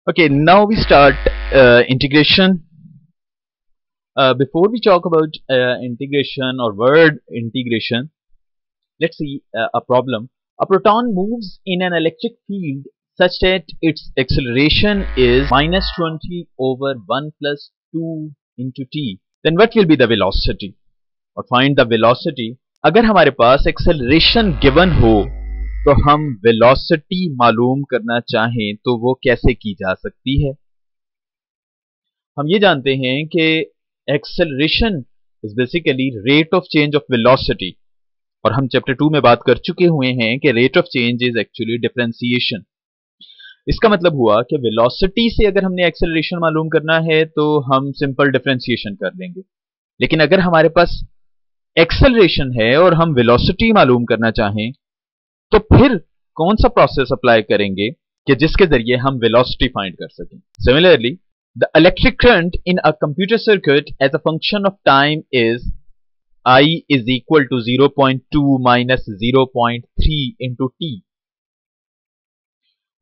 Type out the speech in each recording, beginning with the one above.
Okay, now we start integration. Before we talk about integration or word integration, let's see a problem. A proton moves in an electric field such that its acceleration is -20 over 1 plus 2 into t. Then what will be the velocity? Or find the velocity. अगर हमारे पास acceleration given हो तो हम velocity मालूम करना चाहें तो वो कैसे की जा सकती है? हम ये जानते हैं कि acceleration is basically rate of change of velocity, और हम चैप्टर 2 में बात कर चुके हुए हैं कि rate of change is actually differentiation. इसका मतलब हुआ कि वेलोसिटी से अगर हमने एक्सेलरेशन मालूम करना है तो हम सिंपल डिफरेंशिएशन कर लेंगे, लेकिन अगर हमारे पास एक्सेलरेशन है और हम वेलोसिटी मालूम करना चाहें तो फिर कौन सा प्रोसेस अप्लाई करेंगे कि जिसके जरिए हम वेलोसिटी फाइंड कर सकें। Similarly, the electric current in a computer circuit as a function of time is I is equal to 0.2 minus 0.3 into t.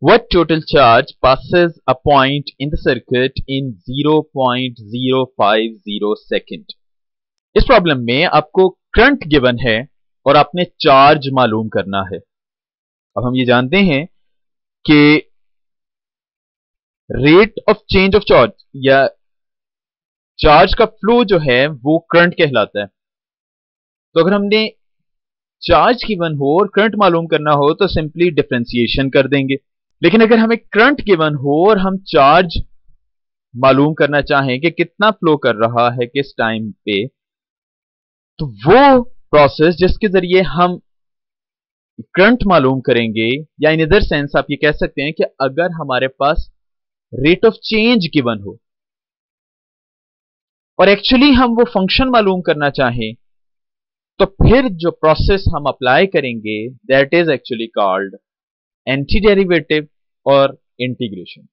What total charge passes a point in the circuit in 0.050 second? इस problem में आपको current given है और आपने charge मालूम करना है। अब हम ये जानते हैं कि rate of change of charge या चार्ज का फ्लो जो है वो करंट कहलाता है। तो अगर हमने चार्ज गिवन हो और करंट मालूम करना हो तो सिंपली डिफरेंशिएशन कर देंगे, लेकिन अगर हमें करंट गिवन हो और हम चार्ज मालूम करना चाहें कि कितना फ्लो कर रहा है किस टाइम पे, तो वो प्रोसेस जिसके जरिए हम करंट मालूम करेंगे, या इन अदर सेंस आप ये कह सकते हैं कि अगर हमारे पास रेट ऑफ चेंज गिवन हो और एक्चुअली हम वो फंक्शन मालूम करना चाहें, तो फिर जो प्रोसेस हम अप्लाई करेंगे that is actually called anti derivative और इंटीग्रेशन।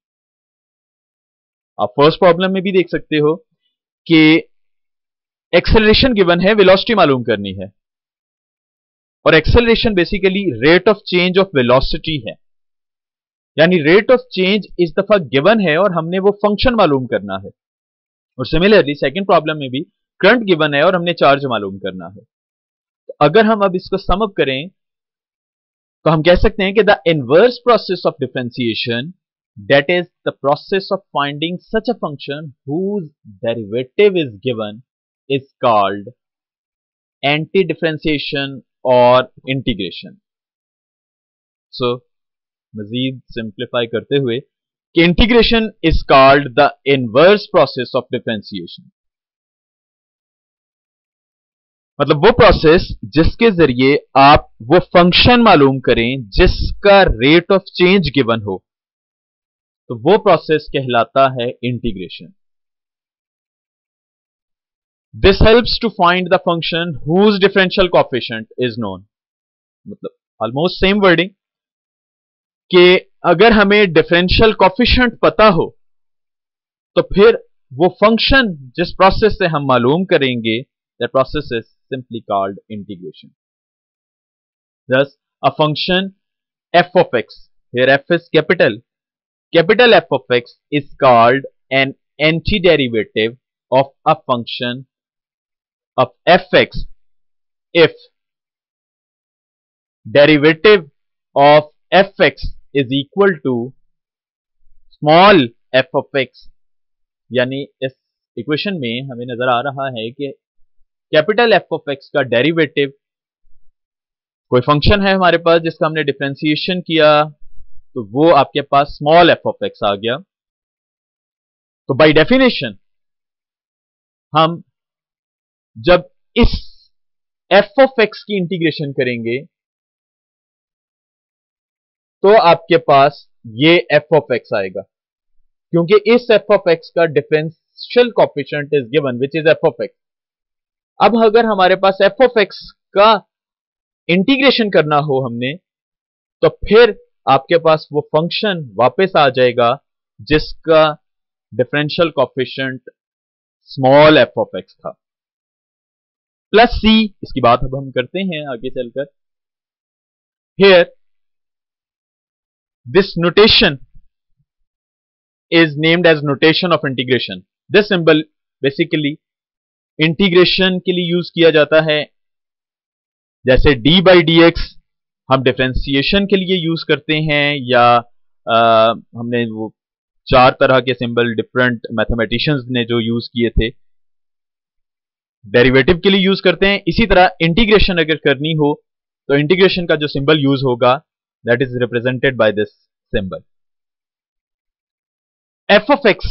आप फर्स्ट प्रॉब्लम में भी देख सकते हो कि एक्सेलरेशन गिवन है, वेलोसिटी मालूम करनी है, और acceleration basically rate of change of velocity है, यानी रेट ऑफ चेंज इस दफा गिवन है और हमने वो फंक्शन मालूम करना है। और सिमिलरली सेकंड प्रॉब्लम में भी करंट गिवन है और हमने चार्ज मालूम करना है। तो अगर हम अब इसको सम अप करें तो हम कह सकते हैं कि the inverse process of differentiation, that is the process of finding such a function whose derivative is given, is called anti differentiation और इंटीग्रेशन। सो मजीद सिंप्लीफाई करते हुए कि integration is called the inverse process of differentiation, मतलब वो process जिसके जरिए आप वो फंक्शन मालूम करें जिसका रेट ऑफ चेंज गिवन हो, तो वो प्रोसेस कहलाता है integration. This helps to find the function whose differential coefficient is known, मतलब ऑलमोस्ट सेम वर्डिंग कि अगर हमें डिफरेंशियल कोएफिशिएंट पता हो तो फिर वो फंक्शन जिस प्रोसेस से हम मालूम करेंगे that process is simply called integration. Thus, a function f of x, here f is capital F of x is called an antiderivative of a function of fx if derivative of fx is equal to small f of x, यानी इस equation में हमें नजर आ रहा है कि capital F of x का derivative, कोई फंक्शन है हमारे पास जिसका हमने डिफरेंशिएशन किया तो वो आपके पास स्मॉल एफ ऑफ एक्स आ गया। तो बाय डेफिनेशन हम जब इस एफ ऑफ एक्स की इंटीग्रेशन करेंगे तो आपके पास ये एफ ऑफ एक्स आएगा, क्योंकि इस एफ ऑफ एक्स का differential coefficient is given which is F of x. अब अगर हमारे पास एफ ऑफ एक्स का इंटीग्रेशन करना हो हमने, तो फिर आपके पास वो फंक्शन वापस आ जाएगा जिसका differential coefficient small F of x था, प्लस सी। इसकी बात अब हम करते हैं आगे चलकर। Here this notation is named as notation of integration. This symbol basically integration के लिए यूज किया जाता है, जैसे d by dx हम डिफरेंशिएशन के लिए यूज करते हैं, या हमने वो 4 तरह के सिंबल डिफरेंट मैथमेटिशियंस ने जो यूज किए थे डेरिवेटिव के लिए यूज करते हैं। इसी तरह इंटीग्रेशन अगर करनी हो तो इंटीग्रेशन का जो सिंबल यूज होगा that is represented by this symbol. f of x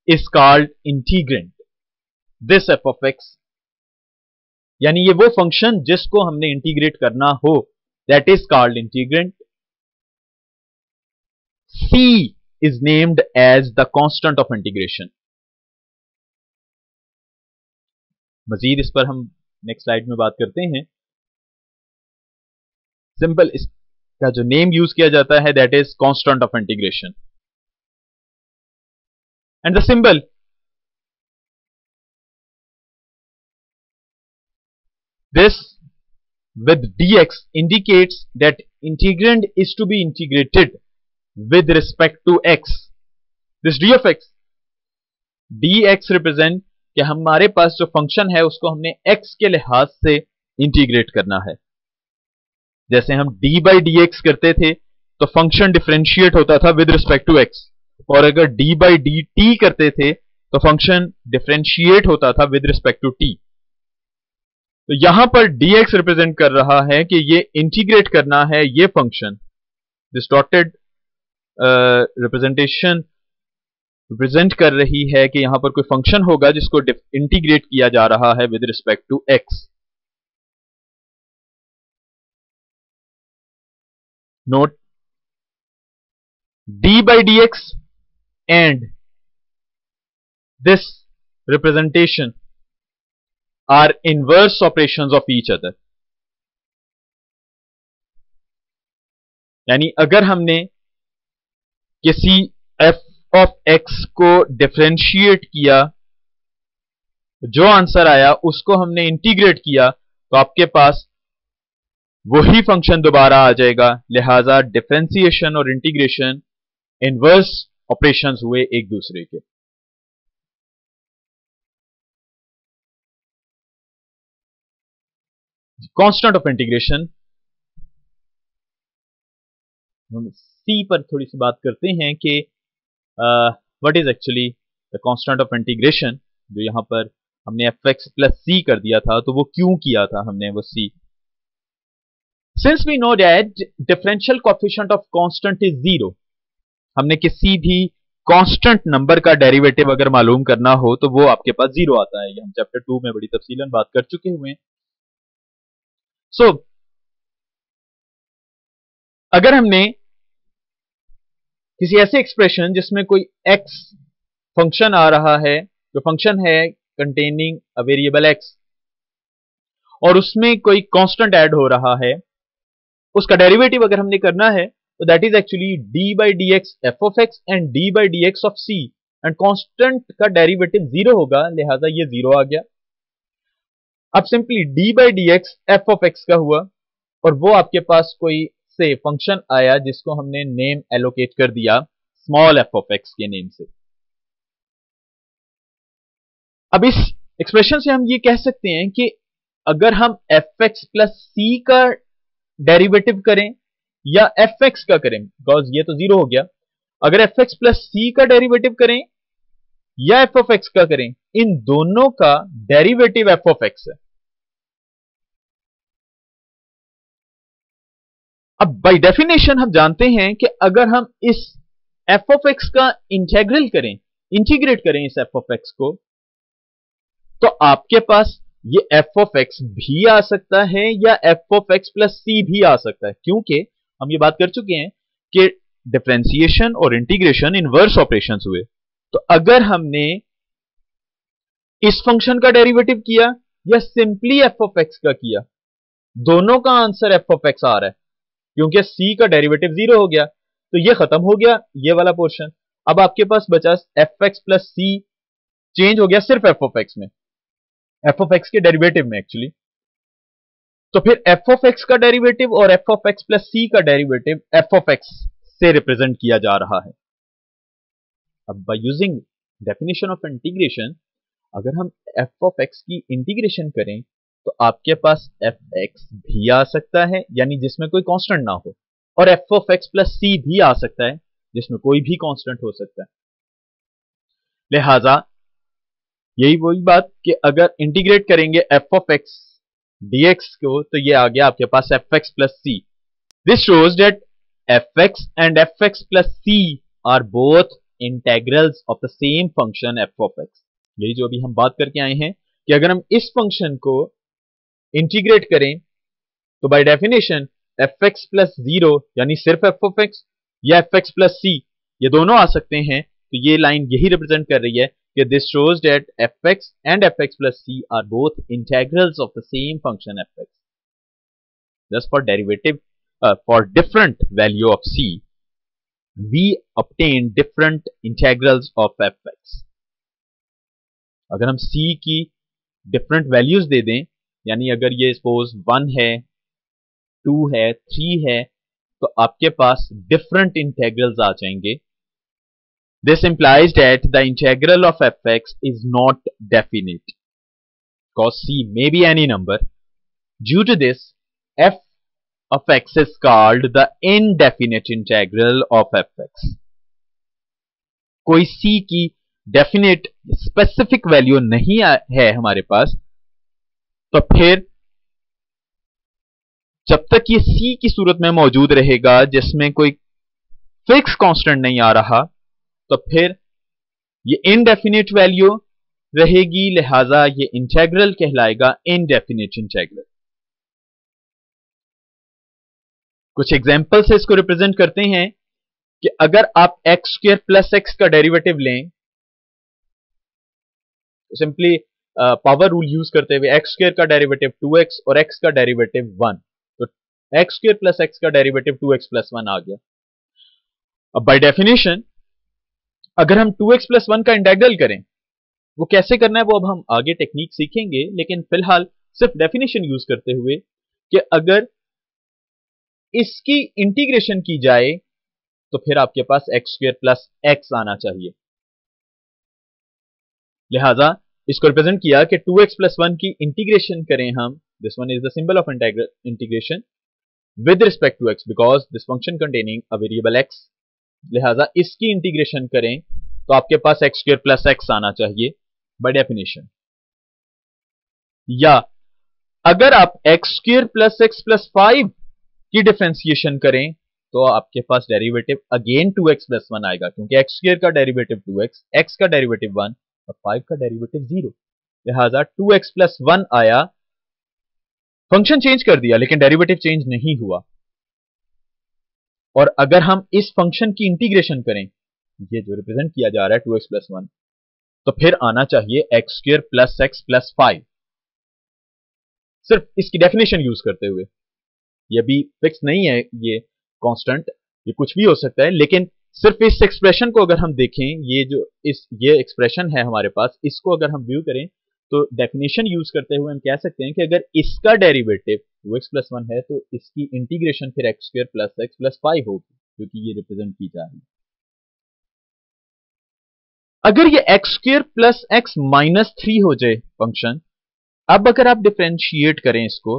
is called integrand. This f of x यानी ये वो फंक्शन जिसको हमने इंटीग्रेट करना हो that is called integrand. c is named as the constant of integration. मजीद इस पर हम नेक्स्ट स्लाइड में बात करते हैं। सिंपल इसका जो नेम यूज किया जाता है that is constant of integration, and the symbol this with dx indicates that integrand is to be integrated with respect to x. This d of x, dx represent कि हमारे पास जो function है उसको हमने x के लिहाज से इंटीग्रेट करना है। जैसे हम d by dx करते थे तो फंक्शन डिफरेंशिएट होता था विद रिस्पेक्ट टू x, और अगर d by dt करते थे तो फंक्शन डिफरेंशिएट होता था विद रिस्पेक्ट टू t। तो यहां पर dx रिप्रेजेंट कर रहा है कि ये इंटीग्रेट करना है ये function. This dotted representation represent कर रही है कि यहां पर कोई फंक्शन होगा जिसको इंटीग्रेट किया जा रहा है with respect to x। Note d by dx and this representation are inverse operations of each other. यानी अगर हमने किसी f of x को डिफरेंशिएट किया, जो आंसर आया उसको हमने इंटीग्रेट किया तो आपके पास वही फंक्शन दोबारा आ जाएगा। लिहाजा डिफरेंशिएशन और इंटीग्रेशन इनवर्स ऑपरेशंस हुए एक दूसरे के। कांस्टेंट ऑफ इंटीग्रेशन, हम सी पर थोड़ी सी बात करते हैं कि what is actually the constant of integration. जो यहां पर हमने fx प्लस सी कर दिया था तो वो क्यों किया था हमने वो C. Since we know that differential coefficient of constant is 0, हमने किसी भी कांस्टेंट नंबर का डेरिवेटिव अगर मालूम करना हो तो वो आपके पास 0 आता है। ये हम चैप्टर 2 में बड़ी तफसीलन बात कर चुके हुए हैं। सो अगर हमने किसी ऐसे एक्सप्रेशन जिसमें कोई x फंक्शन आ रहा है, जो फंक्शन है कंटेनिंग अ वेरिएबल x, और उसमें कोई कांस्टेंट ऐड हो रहा है, उसका डेरिवेटिव अगर हमने करना है तो that is actually d by dx f of x and d by dx of c, and constant का डेरिवेटिव 0 होगा, लिहाजा ये 0 आ गया। अब simply d by dx f of x का हुआ, और वो आपके पास कोई से फंक्शन आया जिसको हमने नेम एलोकेट कर दिया स्मॉल f of x के नेम से। अब इस एक्सप्रेशन से हम ये कह सकते हैं कि अगर हम fx प्लस c का डेरिवेटिव करें या fx का करें, बिकॉज ये तो 0 हो गया, अगर fx प्लस c का डेरिवेटिव करें या f of x का करें, इन दोनों का डेरिवेटिव f of x है। अब बाय डेफिनेशन हम जानते हैं कि अगर हम इस f of x का इंटीग्रल करें, इंटीग्रेट करें इस f of x को, तो आपके पास ये f of x भी आ सकता है या f of x plus c भी आ सकता है, क्योंकि हम ये बात कर चुके हैं कि डिफरेंशिएशन और इंटीग्रेशन इनवर्स ऑपरेशंस हुए। तो अगर हमने इस फंक्शन का डेरिवेटिव किया या सिंपली f of x का किया, दोनों का आंसर f of x आ रहा है, क्योंकि c का डेरिवेटिव 0 हो गया। तो ये खत्म हो गया ये वाला पोर्शन। अब आपके पास बचा fx प्लस c, चेंज हो गया सिर्फ f of x में, f of x के डेरिवेटिव में एक्चुअली। तो फिर f of x का डेरिवेटिव और f of x plus c का डेरिवेटिव f of x से रिप्रेजेंट किया जा रहा है। अब by using definition of integration, अगर हम f ऑफ x की इंटीग्रेशन करें तो आपके पास fx भी आ सकता है, यानी जिसमें कोई कांस्टेंट ना हो, और f of x plus c भी आ सकता है जिसमें कोई भी कांस्टेंट हो सकता है। लिहाजा यही वही बात कि अगर इंटीग्रेट करेंगे f ऑफ x dx को तो ये आ गया आपके पास fx plus c। This shows that fx and fx plus c are both integrals of the same function f of x। यही जो अभी हम बात करके आए हैं कि अगर हम इस फंक्शन को इंटीग्रेट करें तो बाय डेफिनेशन fx प्लस 0 यानी सिर्फ f ऑफ x या fx प्लस c ये दोनों आ सकते हैं। तो ये लाइन यही रिप्रेजेंट कर रही है कि this shows that fx and fx plus c are both integrals of the same function fx। Thus for derivative for different value of c we obtain different integrals of fx। अगर हम c की different values दे दें, यानी अगर ये suppose 1 है, 2 है, 3 है, तो आपके पास डिफरेंट इंटेग्रल्स आ जाएंगे। This implies that the integral of fx is not definite because c may be any number. Due to this, f of x is called the indefinite integral of fx। कोई c की definite specific value नहीं है हमारे पास, तो फिर जब तक ये c की सूरत में मौजूद रहेगा जिसमें कोई फिक्स कांस्टेंट नहीं आ रहा, तो फिर ये इनडेफिनिट वैल्यू रहेगी। लिहाजा ये इंटेग्रल कहलाएगा इनडेफिनिट इंटेग्रल। कुछ एग्जांपल से इसको रिप्रेजेंट करते हैं कि अगर आप एक्स स्क्वायर प्लस एक्स का डेरिवेटिव लें तो सिंपली पावर रूल यूज करते हुए एक्स स्क्वायर का डेरिवेटिव 2x और x का डेरिवेटिव 1, तो एक्स स्क्वायर प्लस एक्स का डेरिवेटिव 2x प्लस 1 आ गया। अब बाय डेफिनेशन अगर हम 2x प्लस 1 का इंटेग्रल करें, वो कैसे करना है वो अब हम आगे टेक्निक सीखेंगे, लेकिन फिलहाल सिर्फ डेफिनेशन यूज करते हुए कि अगर इसकी इंटीग्रेशन की जाए तो फिर आपके पास एक्स स्क्वायर प्लस एक्स आना चाहिए। लिहाजा इसको रिप्रेजेंट किया कि 2x प्लस 1 की इंटीग्रेशन करें हम, this one is the symbol of integration with respect to x because this function containing a variable x। लिहाजा इसकी इंटीग्रेशन करें तो आपके पास एक्स स्क्वायर प्लस एक्स आना चाहिए बाय डेफिनेशन। या अगर आप x square plus x plus 5 की डिफरेंशिएशन करें तो आपके पास डेरिवेटिव अगेन 2x प्लस 1 आएगा, क्योंकि एक्स स्क्वायर का डेरिवेटिव 2x, x का डेरिवेटिव 1 और 5 का डेरिवेटिव 0। लिहाजा 2x प्लस 1 आया, फंक्शन चेंज कर दिया लेकिन डेरिवेटिव चेंज नहीं हुआ। और अगर हम इस फंक्शन की इंटीग्रेशन करें, ये जो रिप्रेजेंट किया जा रहा है 2x प्लस 1, तो फिर आना चाहिए x square plus x plus 5, सिर्फ इसकी डेफिनेशन यूज करते हुए। ये भी फिक्स नहीं है ये कांस्टेंट, ये कुछ भी हो सकता है, लेकिन सिर्फ इस एक्सप्रेशन को अगर हम देखें, ये एक्सप्रेशन है हमारे पास, इसको अगर हम व्यू करें तो डेफिनेशन यूज करते हुए हम कह सकते हैं कि अगर इसका डेरिवेटिव 2x प्लस 1 है तो इसकी इंटीग्रेशन फिर x square plus x plus 5 होगी, क्योंकि ये रिप्रेजेंट की जा रही है। अगर ये x square plus x minus 3 हो जाए फंक्शन, अब अगर आप डिफरेंशिएट करें इसको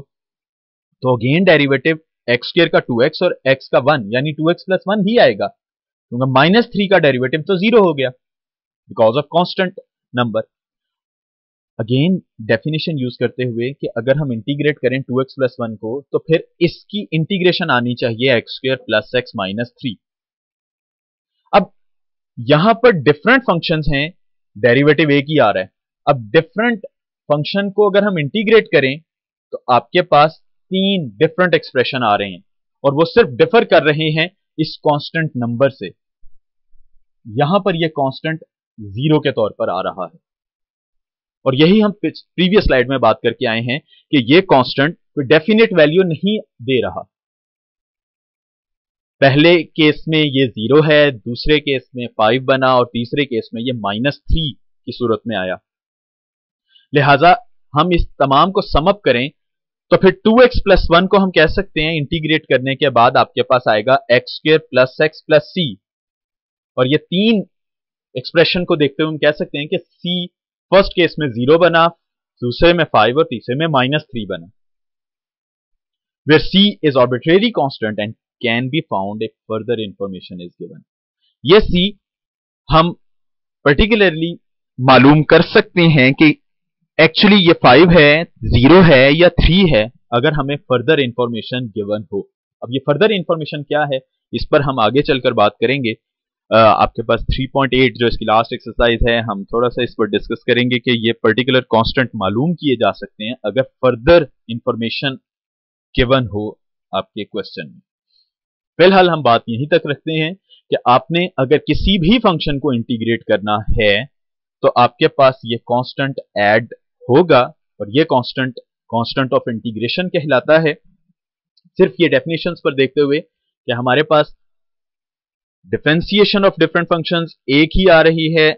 तो अगेन डेरिवेटिव एक्स स्क्वायर का 2x और x का 1 यानी 2x प्लस 1 ही आएगा, क्योंकि माइनस 3 का डेरिवेटिव तो 0 हो गया because of constant number. Again definition use करते हुए कि अगर हम इंटीग्रेट करें 2x प्लस 1 को तो फिर इसकी इंटीग्रेशन आनी चाहिए x square plus x minus 3। अब यहां पर डिफरेंट फंक्शंस हैं, डेरिवेटिव एक ही आ रहा है। अब डिफरेंट फंक्शन को अगर हम इंटीग्रेट करें तो आपके पास 3 डिफरेंट एक्सप्रेशन आ रहे हैं और वो सिर्फ डिफर कर रहे हैं इस कांस्टेंट नंबर से। यहां पर ये कांस्टेंट 0 के तौर पर आ रहा है, और यही हम प्रीवियस स्लाइड में बात करके आए हैं कि ये कांस्टेंट कोई डेफिनेट वैल्यू नहीं दे रहा। पहले केस में ये 0 है, दूसरे केस में 5 बना और तीसरे केस में ये -3 की सूरत में आया। लिहाजा हम इस तमाम को सम अप करें तो फिर 2x प्लस 1 को हम कह सकते हैं इंटीग्रेट करने के बाद आपके पास आएगा x square plus x plus C, और ये 3 एक्सप्रेशन को देखते हुए हम कह सकते हैं कि C फर्स्ट केस में 0 बना, दूसरे में 5 और तीसरे में -3 बना, where C is arbitrary constant and can be found if further information is given। ये C हम पर्टिकुलरली मालूम कर सकते हैं कि एक्चुअली ये 5 है, 0 है या 3 है, अगर हमें फर्दर इंफॉर्मेशन गिवन हो। अब ये फर्दर इंफॉर्मेशन क्या है, इस पर हम आगे चलकर बात करेंगे। आपके पास 3.8 जो इसकी लास्ट एक्सरसाइज है, हम थोड़ा सा इस पर डिस्कस करेंगे कि ये पर्टिकुलर कांस्टेंट मालूम किए जा सकते हैं अगर फर्दर इंफॉर्मेशन गिवन हो आपके क्वेश्चन में। फिलहाल हम बात यहीं तक रखते हैं कि आपने अगर किसी भी फंक्शन को इंटीग्रेट करना है तो आपके पास ये कांस्टेंट ऐड होगा और ये कांस्टेंट ऑफ इंटीग्रेशन कहलाता है। सिर्फ ये डेफिनेशंस पर देखते हुए कि हमारे पास डिफरेंशिएशन ऑफ डिफरेंट फंक्शंस एक ही आ रही है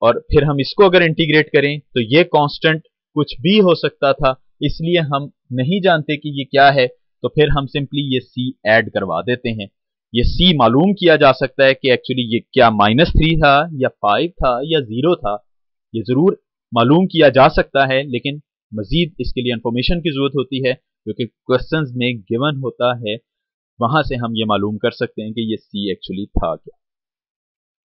और फिर हम इसको अगर इंटीग्रेट करें तो ये कांस्टेंट कुछ भी हो सकता था, इसलिए हम नहीं जानते कि ये क्या है, तो फिर हम सिंपली ये C ऐड करवा देते हैं। ये C मालूम किया जा सकता है कि एक्चुअली ये क्या -3 था या 5 था या 0 था, ये जरूर मालूम किया जा सकता है, लेकिन मजीद इसके लिए इंफॉर्मेशन की जरूरत होती है जो कि क्वेश्चंस में गिवन होता है। वहां से हम ये मालूम कर सकते हैं कि ये C एक्चुअली था क्या।